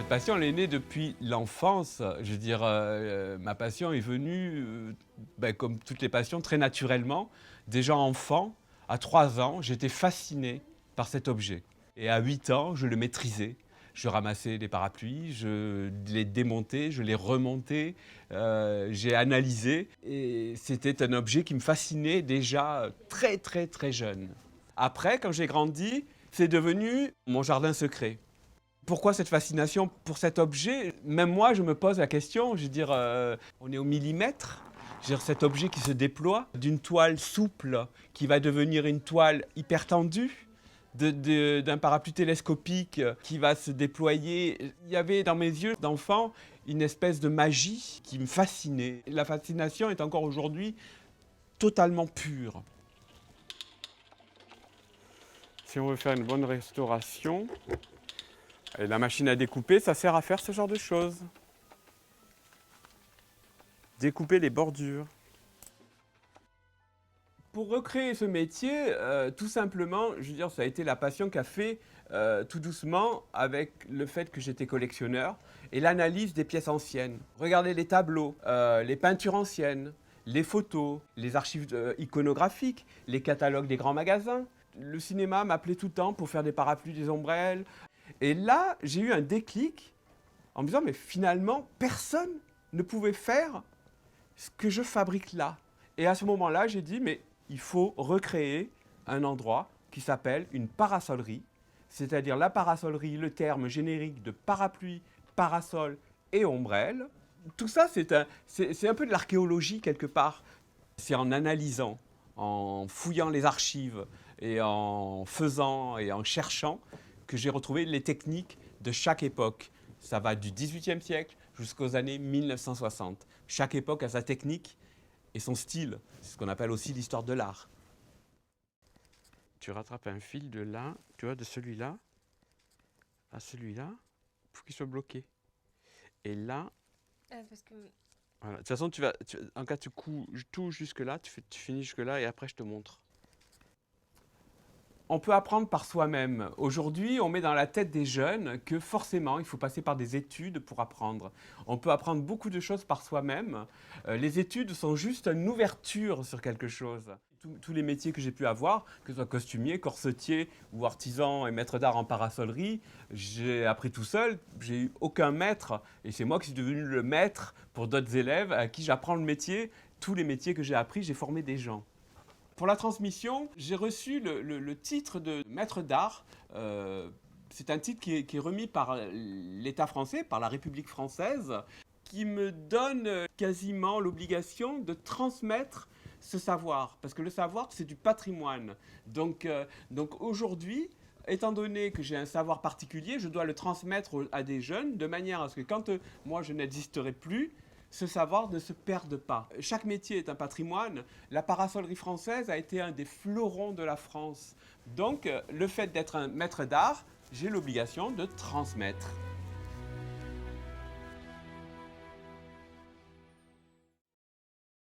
Cette passion, elle est née depuis l'enfance. Je veux dire, ma passion est venue, comme toutes les passions, très naturellement. Déjà enfant, à 3 ans, j'étais fasciné par cet objet. Et à 8 ans, je le maîtrisais. Je ramassais les parapluies, je les démontais, je les remontais, j'ai analysé. Et c'était un objet qui me fascinait déjà très très très jeune. Après, quand j'ai grandi, c'est devenu mon jardin secret. Pourquoi cette fascination pour cet objet? Même moi, je me pose la question. Je veux dire, on est au millimètre. Je veux dire, cet objet qui se déploie d'une toile souple qui va devenir une toile hyper tendue, d'un parapluie télescopique qui va se déployer. Il y avait dans mes yeux d'enfant une espèce de magie qui me fascinait. La fascination est encore aujourd'hui totalement pure. Si on veut faire une bonne restauration, et la machine à découper, ça sert à faire ce genre de choses. Découper les bordures. Pour recréer ce métier, tout simplement, je veux dire, ça a été la passion qu'a fait tout doucement avec le fait que j'étais collectionneur et l'analyse des pièces anciennes. Regarder les tableaux, les peintures anciennes, les photos, les archives iconographiques, les catalogues des grands magasins. Le cinéma m'appelait tout le temps pour faire des parapluies, des ombrelles. Et là, j'ai eu un déclic en me disant, mais finalement, personne ne pouvait faire ce que je fabrique là. Et à ce moment-là, j'ai dit, mais il faut recréer un endroit qui s'appelle une parasolerie, c'est-à-dire la parasolerie, le terme générique de parapluie, parasol et ombrelle. Tout ça, c'est un peu de l'archéologie quelque part. C'est en analysant, en fouillant les archives et en faisant et en cherchant que j'ai retrouvé les techniques de chaque époque. Ça va du XVIIIe siècle jusqu'aux années 1960. Chaque époque a sa technique et son style. C'est ce qu'on appelle aussi l'histoire de l'art. Tu rattrapes un fil de là, tu vois, de celui-là à celui-là, pour qu'il soit bloqué. Et là, Parce que voilà. De toute façon, en cas, tu couds tout jusque-là, tu finis jusque-là et après je te montre. On peut apprendre par soi-même. Aujourd'hui, on met dans la tête des jeunes que forcément, il faut passer par des études pour apprendre. On peut apprendre beaucoup de choses par soi-même. Les études sont juste une ouverture sur quelque chose. Tous les métiers que j'ai pu avoir, que ce soit costumier, corsetier ou artisan et maître d'art en parasolerie, j'ai appris tout seul. J'ai eu aucun maître et c'est moi qui suis devenu le maître pour d'autres élèves à qui j'apprends le métier. Tous les métiers que j'ai appris, j'ai formé des gens. Pour la transmission, j'ai reçu le titre de maître d'art. C'est un titre qui est remis par l'État français, par la République française, qui me donne quasiment l'obligation de transmettre ce savoir. Parce que le savoir, c'est du patrimoine. Donc aujourd'hui, étant donné que j'ai un savoir particulier, je dois le transmettre à des jeunes de manière à ce que quand moi je n'existerai plus, ce savoir ne se perde pas. Chaque métier est un patrimoine. La parasolerie française a été un des fleurons de la France. Donc, le fait d'être un maître d'art, j'ai l'obligation de transmettre.